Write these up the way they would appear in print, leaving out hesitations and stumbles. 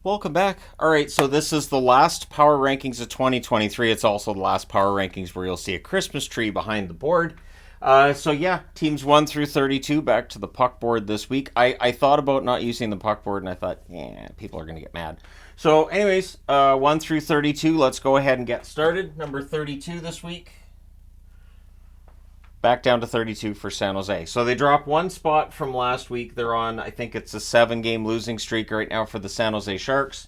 Welcome back. All right, so this is the last Power Rankings of 2023. It's also the last Power Rankings where you'll see a Christmas tree behind the board. Teams 1 through 32 back to the puck board this week. I thought about not using the puck board, and I thought, people are going to get mad. So, anyways, 1 through 32, let's go ahead and get started. Number 32 this week, back down to 32 for San Jose. So they dropped one spot from last week. They're on, I think it's a 7-game losing streak right now for the San Jose Sharks.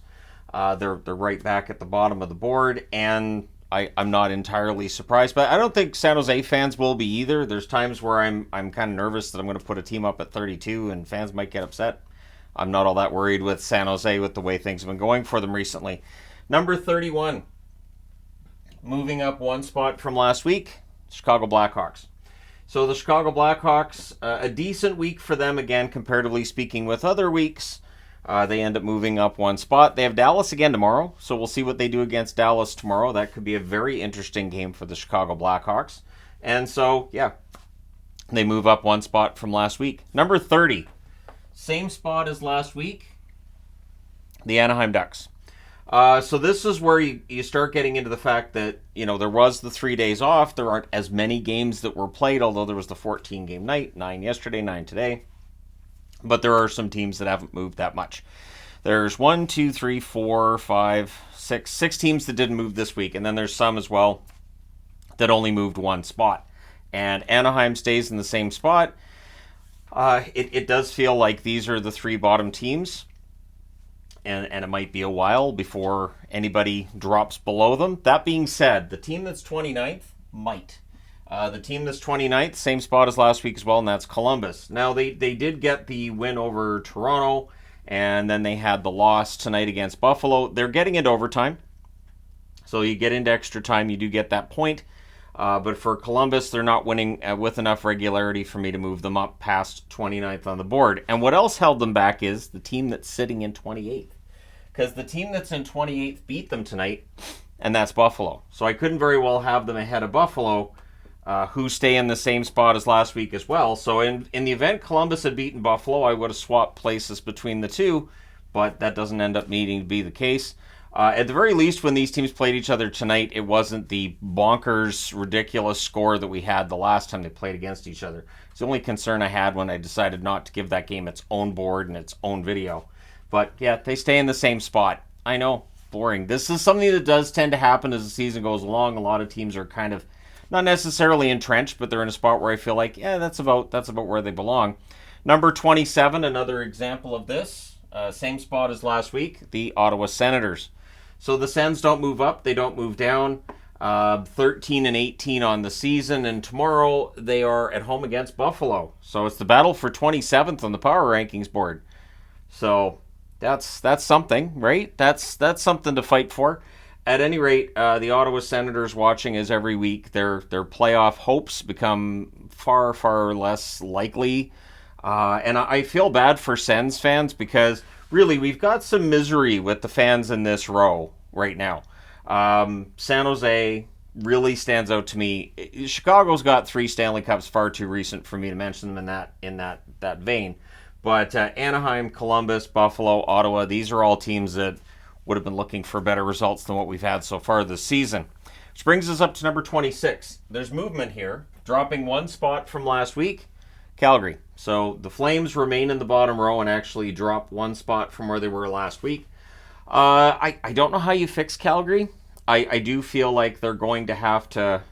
They're right back at the bottom of the board, and I'm not entirely surprised, but I don't think San Jose fans will be either. There's times where I'm kind of nervous that I'm going to put a team up at 32 and fans might get upset. I'm not all that worried with San Jose with the way things have been going for them recently. Number 31, moving up one spot from last week, Chicago Blackhawks. So the Chicago Blackhawks, a decent week for them again, comparatively speaking with other weeks. They end up moving up one spot. They have Dallas again tomorrow, so we'll see what they do against Dallas tomorrow. That could be a very interesting game for the Chicago Blackhawks. And so, yeah, they move up one spot from last week. Number 30, same spot as last week, the Anaheim Ducks. So this is where you start getting into the fact that, there was the 3 days off. There aren't as many games that were played, although there was the 14-game night, 9 yesterday, 9 today. But there are some teams that haven't moved that much. There's 1, 2, 3, 4, 5, 6, 6 teams that didn't move this week. And then there's some as well that only moved one spot. And Anaheim stays in the same spot. It does feel like these are the 3 bottom teams. And it might be a while before anybody drops below them. That being said, the team that's 29th might. The team that's 29th, same spot as last week as well, and that's Columbus. Now, they did get the win over Toronto, and then they had the loss tonight against Buffalo. They're getting into overtime. So you get into extra time, you do get that point. But for Columbus, they're not winning with enough regularity for me to move them up past 29th on the board. And what else held them back is the team that's sitting in 28th. Because the team that's in 28th beat them tonight, and that's Buffalo. So I couldn't very well have them ahead of Buffalo, who stay in the same spot as last week as well. So in the event Columbus had beaten Buffalo, I would have swapped places between the two, but that doesn't end up needing to be the case. At the very least, when these teams played each other tonight, it wasn't the bonkers, ridiculous score that we had the last time they played against each other. It's the only concern I had when I decided not to give that game its own board and its own video. But yeah, they stay in the same spot. I know, boring. This is something that does tend to happen as the season goes along. A lot of teams are kind of not necessarily entrenched, but they're in a spot where I feel like, that's about where they belong. Number 27, another example of this. Same spot as last week, the Ottawa Senators. So the Sens don't move up, they don't move down. 13 and 18 on the season, and tomorrow they are at home against Buffalo. So it's the battle for 27th on the power rankings board. So that's something, right? That's something to fight for. At any rate, the Ottawa Senators, watching as every week their playoff hopes become far, far less likely. And I feel bad for Sens fans because really we've got some misery with the fans in this row right now. San Jose really stands out to me. Chicago's got 3 Stanley Cups, far too recent for me to mention them in that vein. But Anaheim, Columbus, Buffalo, Ottawa, these are all teams that would have been looking for better results than what we've had so far this season. Which brings us up to number 26. There's movement here, dropping one spot from last week, Calgary. So the Flames remain in the bottom row and actually drop one spot from where they were last week. I don't know how you fix Calgary. I do feel like they're going to have to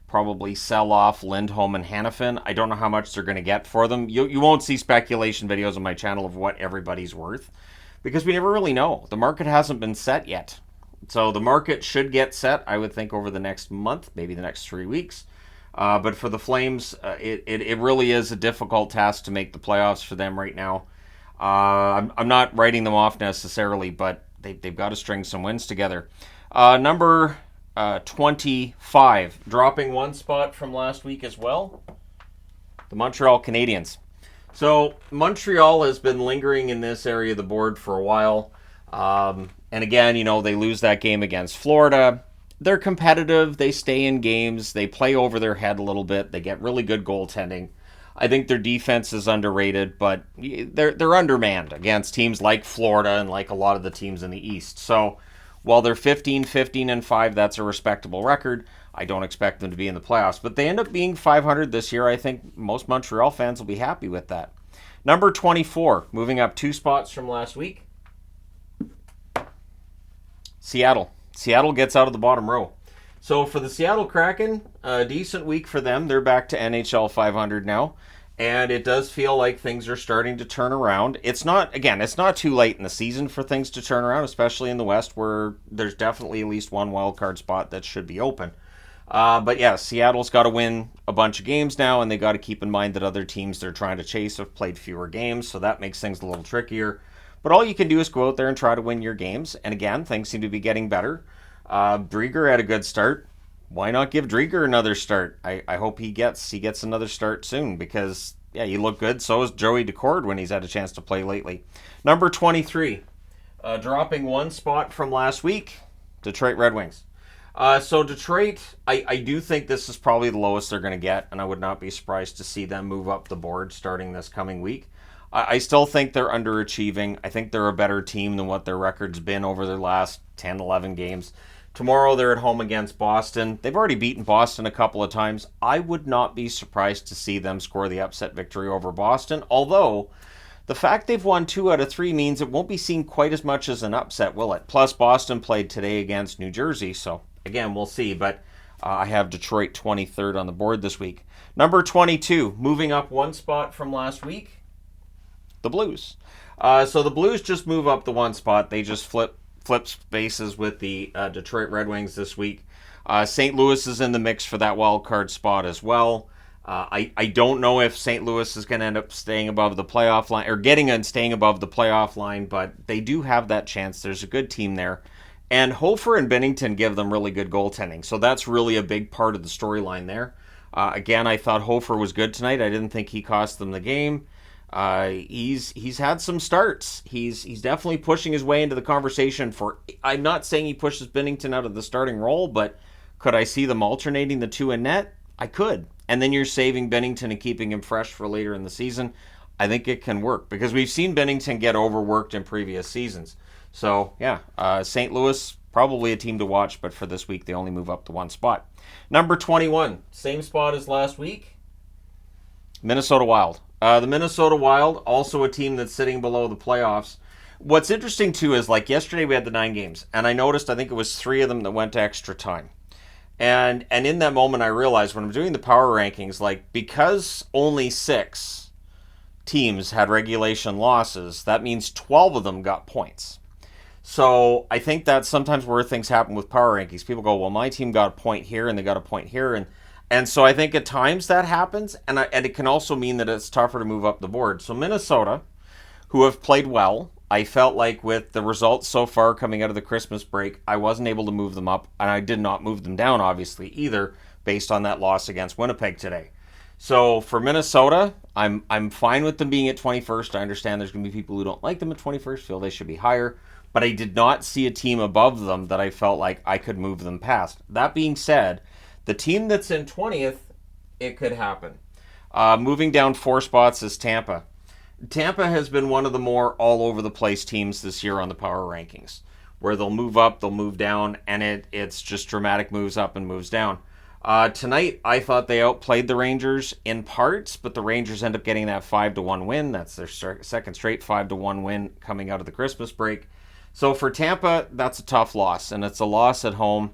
probably sell off Lindholm and Hanifin. I don't know how much they're going to get for them. You won't see speculation videos on my channel of what everybody's worth because we never really know. The market hasn't been set yet. So the market should get set, I would think, over the next month, maybe the next 3 weeks. But for the Flames, it really is a difficult task to make the playoffs for them right now. I'm not writing them off necessarily, but they've got to string some wins together. Number 25, dropping one spot from last week as well, the Montreal Canadiens. So Montreal has been lingering in this area of the board for a while. And again, they lose that game against Florida. They're competitive. They stay in games. They play over their head a little bit. They get really good goaltending. I think their defense is underrated, but they're undermanned against teams like Florida and like a lot of the teams in the East. So while they're 15-15-5, that's a respectable record. I don't expect them to be in the playoffs, but they end up being 500 this year. I think most Montreal fans will be happy with that. Number 24, moving up 2 spots from last week. Seattle. Seattle gets out of the bottom row. So for the Seattle Kraken, a decent week for them. They're back to NHL 500 now. And it does feel like things are starting to turn around. It's not too late in the season for things to turn around, especially in the West where there's definitely at least one wild card spot that should be open. But yeah, Seattle's got to win a bunch of games now, and they got to keep in mind that other teams they're trying to chase have played fewer games, so that makes things a little trickier. But all you can do is go out there and try to win your games. And again, things seem to be getting better. Drieger had a good start. Why not give Drieger another start? I hope he gets another start soon because, yeah, you look good. So is Joey Decord when he's had a chance to play lately. Number 23, dropping 1 spot from last week, Detroit Red Wings. So Detroit, I do think this is probably the lowest they're going to get, and I would not be surprised to see them move up the board starting this coming week. I still think they're underachieving. I think they're a better team than what their record's been over their last 10, 11 games. Tomorrow they're at home against Boston. They've already beaten Boston a couple of times. I would not be surprised to see them score the upset victory over Boston, although the fact they've won 2 out of 3 means it won't be seen quite as much as an upset, will it? Plus, Boston played today against New Jersey, so again, we'll see, but I have Detroit 23rd on the board this week. Number 22, moving up 1 spot from last week, the Blues. So the Blues just move up the 1 spot. They just flip spaces with the Detroit Red Wings this week. St. Louis is in the mix for that wild card spot as well. I don't know if St. Louis is going to end up staying above the playoff line or staying above the playoff line, but they do have that chance. There's a good team there. And Hofer and Binnington give them really good goaltending. So that's really a big part of the storyline there. Again, I thought Hofer was good tonight. I didn't think he cost them the game. He's had some starts. He's definitely pushing his way into the conversation for. I'm not saying he pushes Binnington out of the starting role, but could I see them alternating the 2 in net? I could. And then you're saving Binnington and keeping him fresh for later in the season. I think it can work because we've seen Binnington get overworked in previous seasons. So yeah, St. Louis probably a team to watch, but for this week they only move up to 1 spot. Number 21, same spot as last week. Minnesota Wild. The Minnesota Wild, also a team that's sitting below the playoffs. What's interesting, too, is like yesterday we had the 9 games, and I noticed I think it was 3 of them that went to extra time. And in that moment I realized when I'm doing the power rankings, like because only 6 teams had regulation losses, that means 12 of them got points. So I think that's sometimes where things happen with power rankings. People go, well, my team got a point here and they got a point here, and so I think at times that happens, and it can also mean that it's tougher to move up the board. So Minnesota, who have played well, I felt like with the results so far coming out of the Christmas break, I wasn't able to move them up, and I did not move them down, obviously, either, based on that loss against Winnipeg today. So for Minnesota, I'm fine with them being at 21st. I understand there's going to be people who don't like them at 21st, feel they should be higher, but I did not see a team above them that I felt like I could move them past. That being said, the team that's in 20th, it could happen. Moving down 4 spots is Tampa. Tampa has been one of the more all-over-the-place teams this year on the power rankings, where they'll move up, they'll move down, and it's just dramatic moves up and moves down. Tonight, I thought they outplayed the Rangers in parts, but the Rangers end up getting that 5-1 win. That's their second straight 5-1 win coming out of the Christmas break. So for Tampa, that's a tough loss, and it's a loss at home.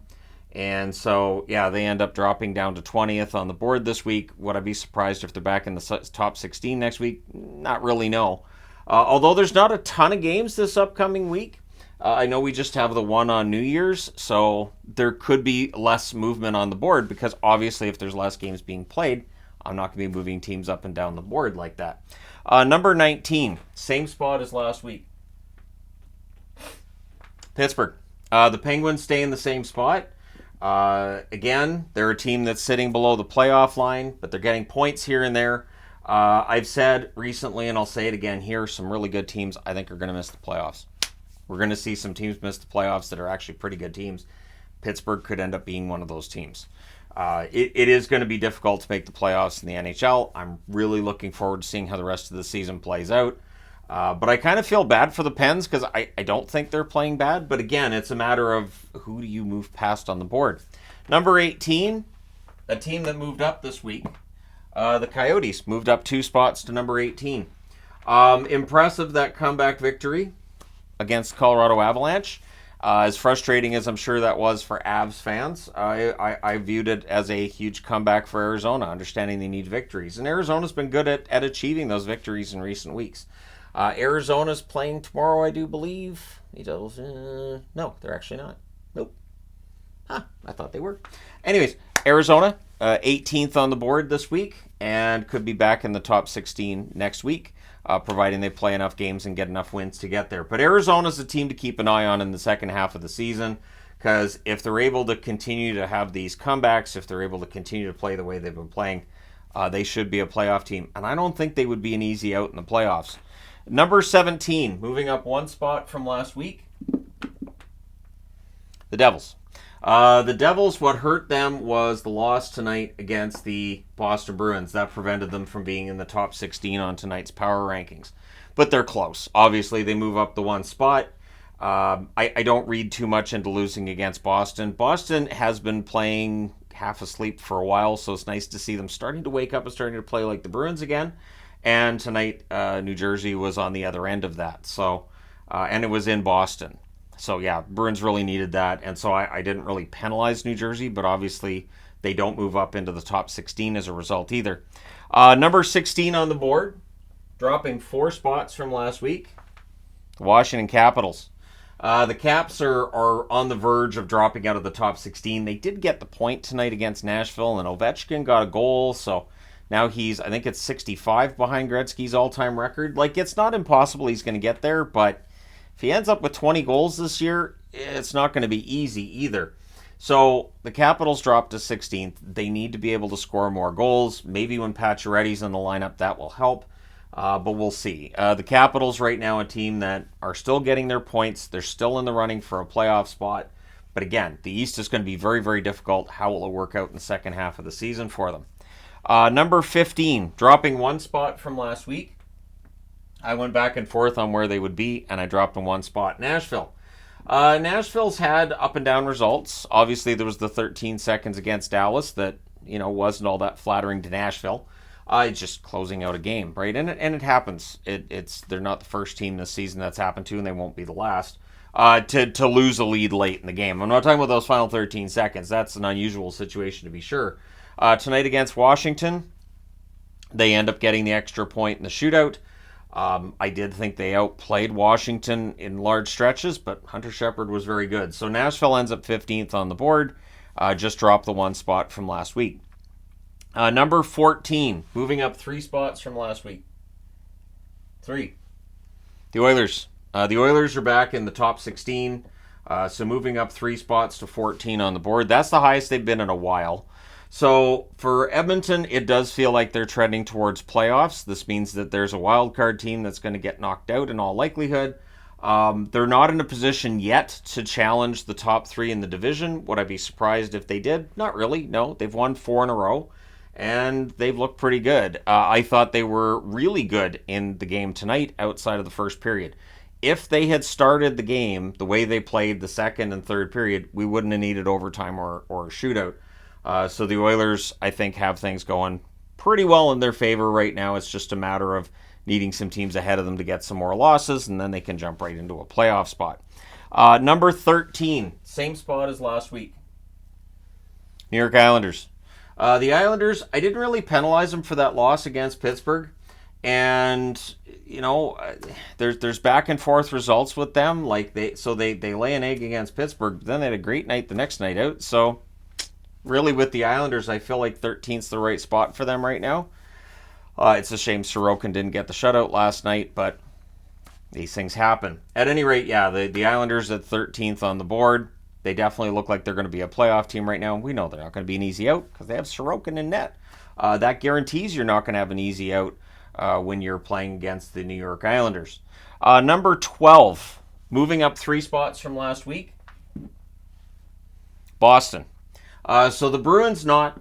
And so, yeah, they end up dropping down to 20th on the board this week. Would I be surprised if they're back in the top 16 next week? Not really, no. Although there's not a ton of games this upcoming week. I know we just have the one on New Year's, so there could be less movement on the board because obviously if there's less games being played, I'm not going to be moving teams up and down the board like that. Number 19, same spot as last week. Pittsburgh. The Penguins stay in the same spot. Again, they're a team that's sitting below the playoff line, but they're getting points here and there. I've said recently, and I'll say it again here, some really good teams I think are going to miss the playoffs. We're going to see some teams miss the playoffs that are actually pretty good teams. Pittsburgh could end up being one of those teams. It is going to be difficult to make the playoffs in the NHL. I'm really looking forward to seeing how the rest of the season plays out. But I kind of feel bad for the Pens because I don't think they're playing bad. But again, it's a matter of who do you move past on the board. Number 18, a team that moved up this week. The Coyotes moved up 2 spots to number 18. Impressive, that comeback victory against Colorado Avalanche. As frustrating as I'm sure that was for Avs fans, I viewed it as a huge comeback for Arizona, understanding they need victories. And Arizona's been good at achieving those victories in recent weeks. Arizona's playing tomorrow, I do believe. No, they're actually not. Nope. I thought they were. Anyways, Arizona, 18th on the board this week, and could be back in the top 16 next week. Providing they play enough games and get enough wins to get there. But Arizona's a team to keep an eye on in the second half of the season, because if they're able to continue to have these comebacks, if they're able to continue to play the way they've been playing, they should be a playoff team. And I don't think they would be an easy out in the playoffs. Number 17, moving up 1 spot from last week, the Devils. The Devils, what hurt them was the loss tonight against the Boston Bruins. That prevented them from being in the top 16 on tonight's power rankings. But they're close. Obviously, they move up the 1 spot. I don't read too much into losing against Boston. Boston has been playing half asleep for a while, so it's nice to see them starting to wake up and starting to play like the Bruins again. And tonight, New Jersey was on the other end of that. So, and it was in Boston. So, yeah, Bruins really needed that, and so I didn't really penalize New Jersey, but obviously they don't move up into the top 16 as a result either. Number 16 on the board, dropping 4 spots from last week, the Washington Capitals. The Caps are on the verge of dropping out of the top 16. They did get the point tonight against Nashville, and Ovechkin got a goal, so now he's, I think it's 65 behind Gretzky's all-time record. Like, it's not impossible he's going to get there, but if he ends up with 20 goals this year, it's not going to be easy either. So the Capitals dropped to 16th. They need to be able to score more goals. Maybe when Pacioretty's in the lineup, that will help. But we'll see. The Capitals right now, a team that are still getting their points. They're still in the running for a playoff spot. But again, the East is going to be very, very difficult. How will it work out in the second half of the season for them? Number 15, dropping 1 spot from last week. I went back and forth on where they would be, and I dropped in 1 spot. Nashville. Nashville's had up and down results. Obviously, there was the 13 seconds against Dallas that, wasn't all that flattering to Nashville. It's just closing out a game, right? And it happens. They're not the first team this season that's happened to, and they won't be the last, to lose a lead late in the game. I'm not talking about those final 13 seconds. That's an unusual situation to be sure. Tonight against Washington, they end up getting the extra point in the shootout. I did think they outplayed Washington in large stretches, but Hunter Shepard was very good. So Nashville ends up 15th on the board, just dropped the 1 spot from last week. Number 14, moving up 3 spots from last week. 3. The Oilers. The Oilers are back in the top 16, so moving up 3 spots to 14 on the board. That's the highest they've been in a while. So for Edmonton, it does feel like they're trending towards playoffs. This means that there's a wild card team that's going to get knocked out in all likelihood. They're not in a position yet to challenge the top 3 in the division. Would I be surprised if they did? Not really. No, they've won 4 in a row, and they've looked pretty good. I thought they were really good in the game tonight outside of the first period. If they had started the game the way they played the second and third period, we wouldn't have needed overtime or a shootout. So the Oilers, I think, have things going pretty well in their favor right now. It's just a matter of needing some teams ahead of them to get some more losses, and then they can jump right into a playoff spot. Number 13, same spot as last week. New York Islanders. The Islanders, I didn't really penalize them for that loss against Pittsburgh. And, there's back and forth results with them. Like they lay an egg against Pittsburgh, then they had a great night the next night out. So really, with the Islanders, I feel like 13th's the right spot for them right now. It's a shame Sorokin didn't get the shutout last night, but these things happen. At any rate, yeah, the Islanders at 13th on the board. They definitely look like they're going to be a playoff team right now. We know they're not going to be an easy out because they have Sorokin in net. That guarantees you're not going to have an easy out when you're playing against the New York Islanders. Number 12, moving up 3 spots from last week, Boston. So the Bruins not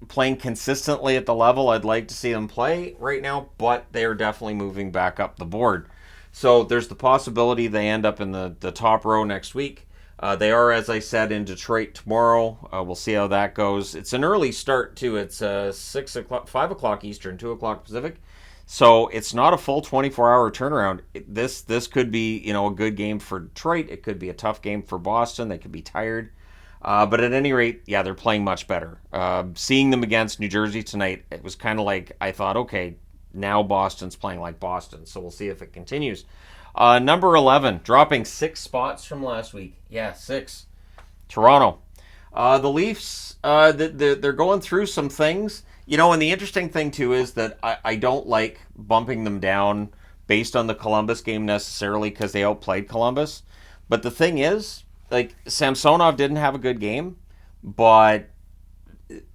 playing consistently at the level I'd like to see them play right now, but they are definitely moving back up the board. So there's the possibility they end up in the top row next week. They are, as I said, in Detroit tomorrow. We'll see how that goes. It's an early start too. It's 6 o'clock, 5 o'clock Eastern, 2 o'clock Pacific. So it's not a full 24-hour turnaround. This could be a good game for Detroit. It could be a tough game for Boston. They could be tired. But at any rate, yeah, they're playing much better. Seeing them against New Jersey tonight, it was kind of like I thought, okay, now Boston's playing like Boston. So we'll see if it continues. Number 11, dropping 6 spots from last week. Yeah, 6. Toronto. The Leafs, they're going through some things. And the interesting thing, too, is that I don't like bumping them down based on the Columbus game necessarily because they outplayed Columbus. But the thing is, like, Samsonov didn't have a good game, but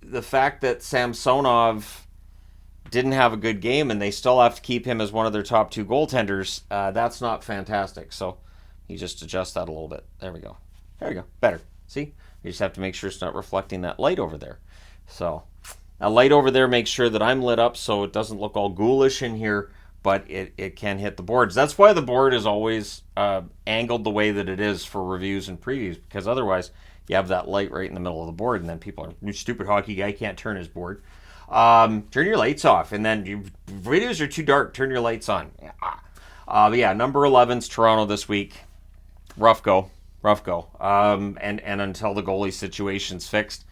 the fact that Samsonov didn't have a good game and they still have to keep him as one of their top 2 goaltenders, that's not fantastic. So you just adjust that a little bit. There we go. There we go. Better. See? You just have to make sure it's not reflecting that light over there. So a light over there makes sure that I'm lit up so it doesn't look all ghoulish in here, but it can hit the boards. That's why the board is always angled the way that it is for reviews and previews, because otherwise you have that light right in the middle of the board, and then people are, "You stupid hockey guy can't turn his board." Turn your lights off, and then your videos are too dark. Turn your lights on. But yeah, number 11's Toronto this week. Rough go. And until the goalie situation's fixed,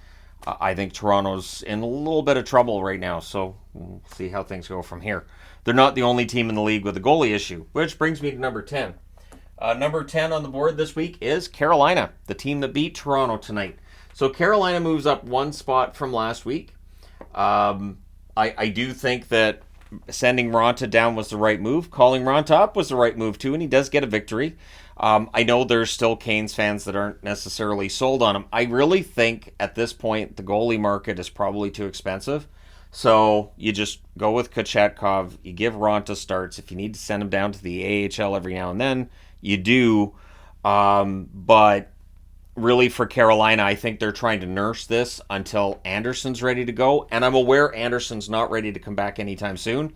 I think Toronto's in a little bit of trouble right now. So we'll see how things go from here. They're not the only team in the league with a goalie issue, which brings me to number 10. Number 10 on the board this week is Carolina, the team that beat Toronto tonight. So Carolina moves up 1 spot from last week. I do think that sending Ronta down was the right move. Calling Ronta up was the right move too, and he does get a victory. I know there's still Canes fans that aren't necessarily sold on him. I really think at this point the goalie market is probably too expensive. So you just go with Kochetkov. You give Ronta starts. If you need to send him down to the AHL every now and then, you do. But really for Carolina, I think they're trying to nurse this until Anderson's ready to go. And I'm aware Anderson's not ready to come back anytime soon.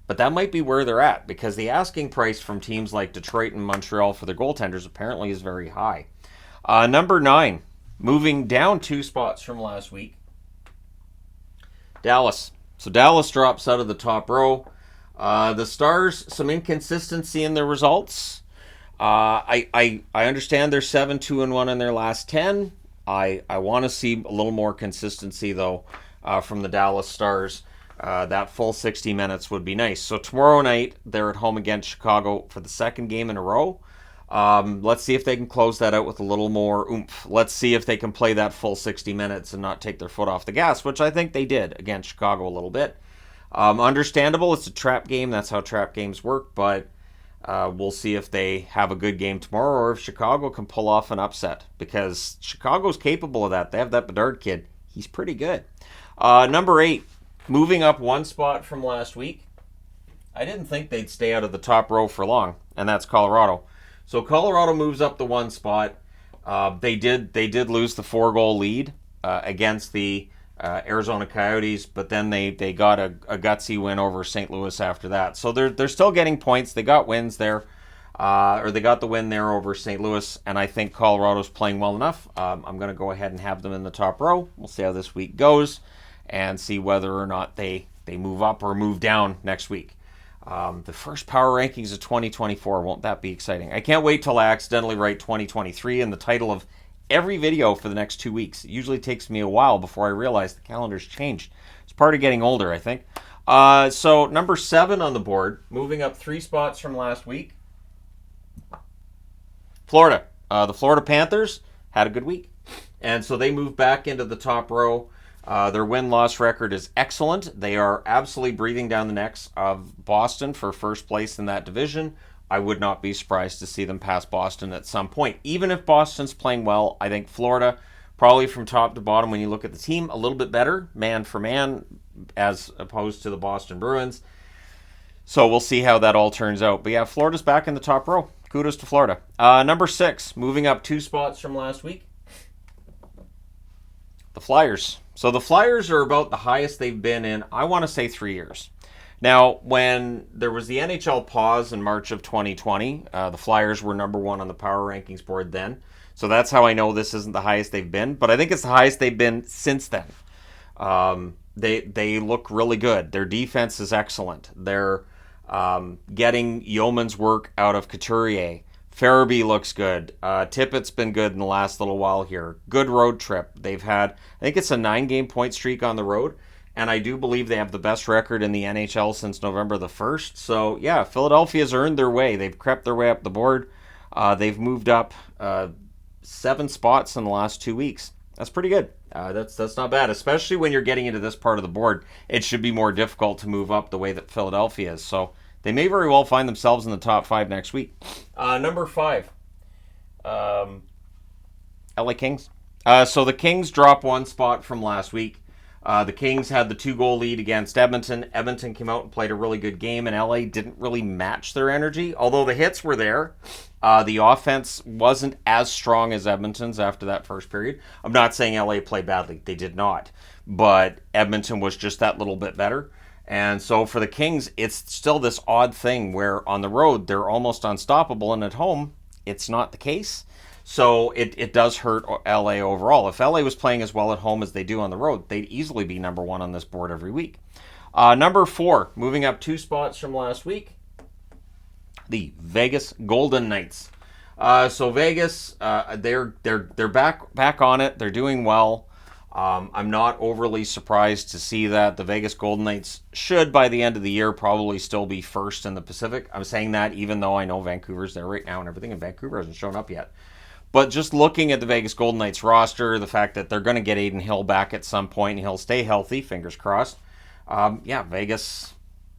But that might be where they're at, because the asking price from teams like Detroit and Montreal for their goaltenders apparently is very high. Number 9, moving down 2 spots from last week, Dallas. So Dallas drops out of the top row. The Stars, some inconsistency in their results. I understand they're 7-2-1 in their last 10. I want to see a little more consistency, though, from the Dallas Stars. That full 60 minutes would be nice. So tomorrow night, they're at home against Chicago for the 2nd game in a row. Let's see if they can close that out with a little more oomph. Let's see if they can play that full 60 minutes and not take their foot off the gas, which I think they did against Chicago a little bit. Understandable, it's a trap game. That's how trap games work, but we'll see if they have a good game tomorrow or if Chicago can pull off an upset, because Chicago's capable of that. They have that Bedard kid. He's pretty good. Number 8. Moving up 1 spot from last week. I didn't think they'd stay out of the top row for long, and that's Colorado. So Colorado moves up the 1 spot. They did lose the 4-goal lead against the Arizona Coyotes, but then they got a gutsy win over St. Louis after that. So they're still getting points. They got wins there, or they got the win there over St. Louis, and I think Colorado's playing well enough. I'm going to go ahead and have them in the top row. We'll see how this week goes and see whether or not they move up or move down next week. The first power rankings of 2024, won't that be exciting? I can't wait till I accidentally write 2023 in the title of every video for the next 2 weeks. It usually takes me a while before I realize the calendar's changed. It's part of getting older, I think. So number 7 on the board, moving up 3 spots from last week, Florida. The Florida Panthers had a good week, and so they moved back into the top row. Their win-loss record is excellent. They are absolutely breathing down the necks of Boston for first place in that division. I would not be surprised to see them pass Boston at some point. Even if Boston's playing well, I think Florida, probably from top to bottom, when you look at the team, a little bit better, man for man, as opposed to the Boston Bruins. So we'll see how that all turns out. But yeah, Florida's back in the top row. Kudos to Florida. Number 6, moving up 2 spots from last week, The Flyers. So the Flyers are about the highest they've been in, I want to say, 3 years. Now, when there was the NHL pause in March of 2020, the Flyers were number one on the power rankings board then. So that's how I know this isn't the highest they've been. But I think it's the highest they've been since then. They look really good. Their defense is excellent. They're getting yeoman's work out of Couturier. Farabee looks good. Tippett's been good in the last little while here. Good road trip. They've had, I think it's a 9-game point streak on the road. And I do believe they have the best record in the NHL since November the 1st. So, yeah, Philadelphia's earned their way. They've crept their way up the board. They've moved up 7 spots in the last 2 weeks. That's pretty good. That's not bad, especially when you're getting into this part of the board. It should be more difficult to move up the way that Philadelphia is. So they may very well find themselves in the top 5 next week. Number 5, LA Kings. So the Kings drop 1 spot from last week. The Kings had the 2-goal lead against Edmonton. Edmonton came out and played a really good game, and LA didn't really match their energy. Although the hits were there, the offense wasn't as strong as Edmonton's after that first period. I'm not saying LA played badly. They did not. But Edmonton was just that little bit better. And so for the Kings, it's still this odd thing where on the road, they're almost unstoppable, and at home, it's not the case. So it does hurt LA overall. If LA was playing as well at home as they do on the road, they'd easily be number 1 on this board every week. Number 4, moving up 2 spots from last week, the Vegas Golden Knights. So Vegas, they're back on it. They're doing well. I'm not overly surprised to see that the Vegas Golden Knights should, by the end of the year, probably still be first in the Pacific. I'm saying that even though I know Vancouver's there right now and everything, and Vancouver hasn't shown up yet. But just looking at the Vegas Golden Knights roster, the fact that they're going to get Adin Hill back at some point and he'll stay healthy, fingers crossed. Vegas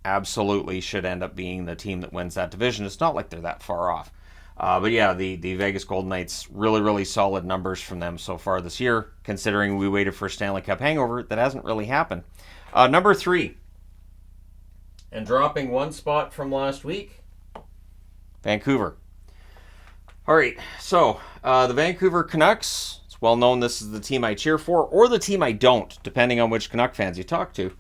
absolutely should end up being the team that wins that division. It's not like they're that far off. The Vegas Golden Knights, really, really solid numbers from them so far this year, considering we waited for a Stanley Cup hangover. That hasn't really happened. Number 3, and dropping 1 spot from last week, Vancouver. All right, so the Vancouver Canucks, it's well known this is the team I cheer for, or the team I don't, depending on which Canuck fans you talk to.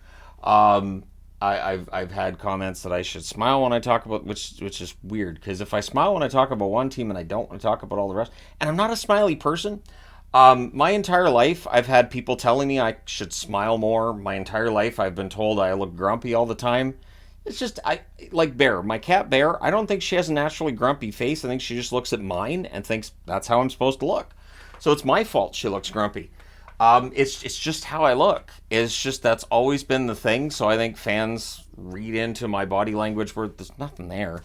I've had comments that I should smile when I talk about, which is weird, because if I smile when I talk about one team and I don't when I talk about all the rest, and I'm not a smiley person. My entire life, I've had people telling me I should smile more. My entire life, I've been told I look grumpy all the time. It's just, like Bear, my cat Bear, I don't think she has a naturally grumpy face. I think she just looks at mine and thinks that's how I'm supposed to look. So it's my fault she looks grumpy. It's just how I look. It's just that's always been the thing. So I think fans read into my body language where there's nothing there.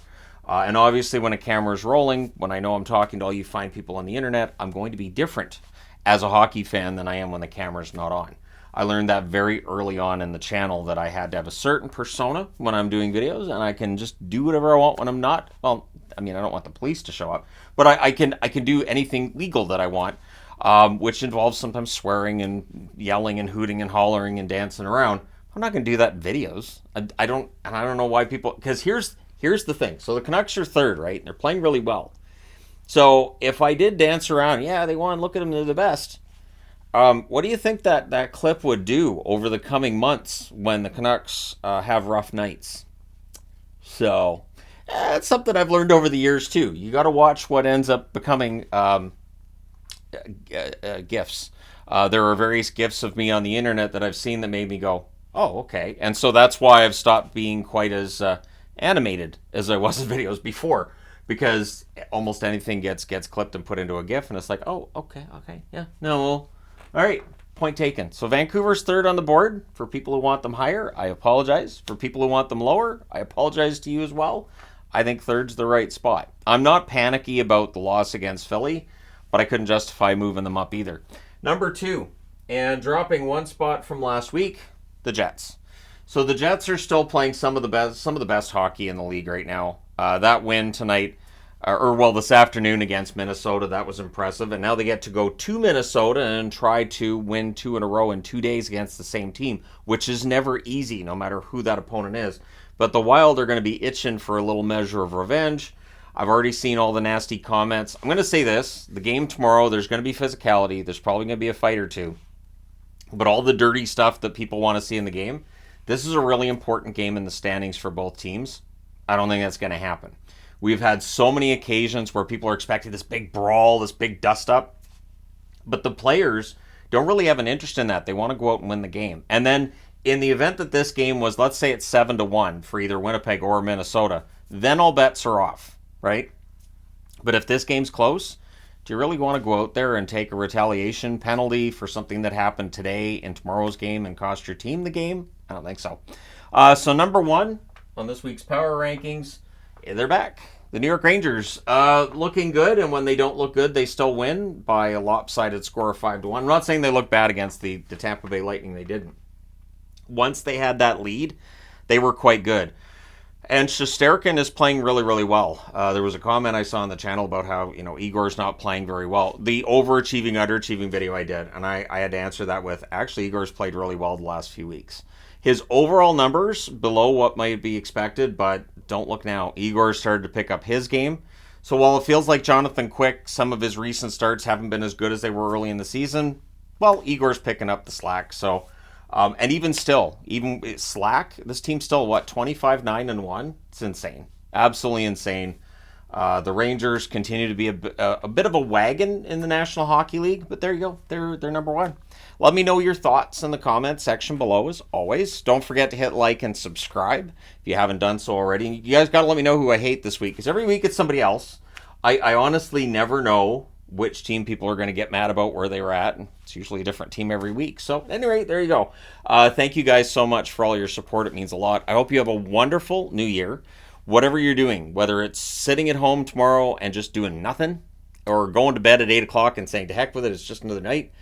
And obviously when a camera's rolling, when I know I'm talking to all you fine people on the internet, I'm going to be different as a hockey fan than I am when the camera's not on. I learned that very early on in the channel, that I had to have a certain persona when I'm doing videos, and I can just do whatever I want when I'm not. Well, I mean, I don't want the police to show up, but I can do anything legal that I want, which involves sometimes swearing and yelling and hooting and hollering and dancing around. I'm not going to do that in videos. I don't know why people, because here's the thing. So the Canucks are third, right? They're playing really well. So if I did dance around, yeah, they won, look at them, they're the best. What do you think that clip would do over the coming months when the Canucks have rough nights? So that's something I've learned over the years too. You got to watch what ends up becoming gifs. There are various gifs of me on the internet that I've seen that made me go, oh, okay. And so that's why I've stopped being quite as animated as I was in videos before, because almost anything gets clipped and put into a gif, and it's like, oh, okay, yeah, no. All right, point taken. So Vancouver's third on the board. For people who want them higher, I apologize. For people who want them lower, I apologize to you as well. I think third's the right spot. I'm not panicky about the loss against Philly, but I couldn't justify moving them up either. Number 2, and dropping 1 spot from last week, the Jets. So the Jets are still playing some of the best hockey in the league right now. That win tonight, this afternoon against Minnesota, that was impressive. And now they get to go to Minnesota and try to win 2 in a row in 2 days against the same team, which is never easy, no matter who that opponent is. But the Wild are going to be itching for a little measure of revenge. I've already seen all the nasty comments. I'm going to say this. The game tomorrow, there's going to be physicality. There's probably going to be a fight or two. But all the dirty stuff that people want to see in the game, this is a really important game in the standings for both teams. I don't think that's going to happen. We've had so many occasions where people are expecting this big brawl, this big dust up, but the players don't really have an interest in that. They want to go out and win the game. And then in the event that this game was, let's say it's 7-1 for either Winnipeg or Minnesota, then all bets are off, right? But if this game's close, do you really want to go out there and take a retaliation penalty for something that happened today in tomorrow's game and cost your team the game? I don't think so. So number one on this week's power rankings, they're back. The New York Rangers looking good, and when they don't look good, they still win by a lopsided score of 5-1. I'm not saying they look bad against the Tampa Bay Lightning. They didn't. Once they had that lead, they were quite good. And Shesterkin is playing really, really well. There was a comment I saw on the channel about how, Igor's not playing very well. The overachieving, underachieving video I did, and I had to answer that with, actually, Igor's played really well the last few weeks. His overall numbers, below what might be expected, but don't look now. Igor started to pick up his game. So while it feels like Jonathan Quick, some of his recent starts haven't been as good as they were early in the season, well, Igor's picking up the slack. So, and even still, even slack, this team's still, 25-9-1? It's insane. Absolutely insane. The Rangers continue to be a bit of a wagon in the National Hockey League, but there you go. They're number one. Let me know your thoughts in the comments section below, as always. Don't forget to hit like and subscribe if you haven't done so already. You guys got to let me know who I hate this week, because every week it's somebody else. I honestly never know which team people are going to get mad about where they were at. And it's usually a different team every week. So anyway, there you go. Thank you guys so much for all your support. It means a lot. I hope you have a wonderful new year. Whatever you're doing, whether it's sitting at home tomorrow and just doing nothing, or going to bed at 8 o'clock and saying, to heck with it, it's just another night.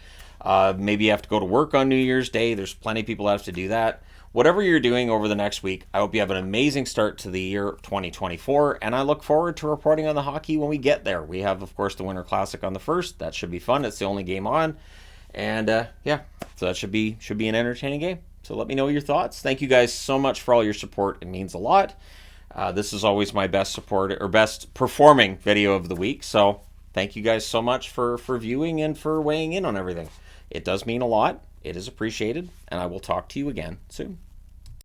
Maybe you have to go to work on New Year's Day. There's plenty of people that have to do that. Whatever you're doing over the next week, I hope you have an amazing start to the year 2024, and I look forward to reporting on the hockey when we get there. We have, of course, the Winter Classic on the 1st. That should be fun. It's the only game on. And, so that should be an entertaining game. So let me know your thoughts. Thank you guys so much for all your support. It means a lot. This is always my best performing video of the week. So thank you guys so much for viewing and for weighing in on everything. It does mean a lot. It is appreciated. And I will talk to you again soon.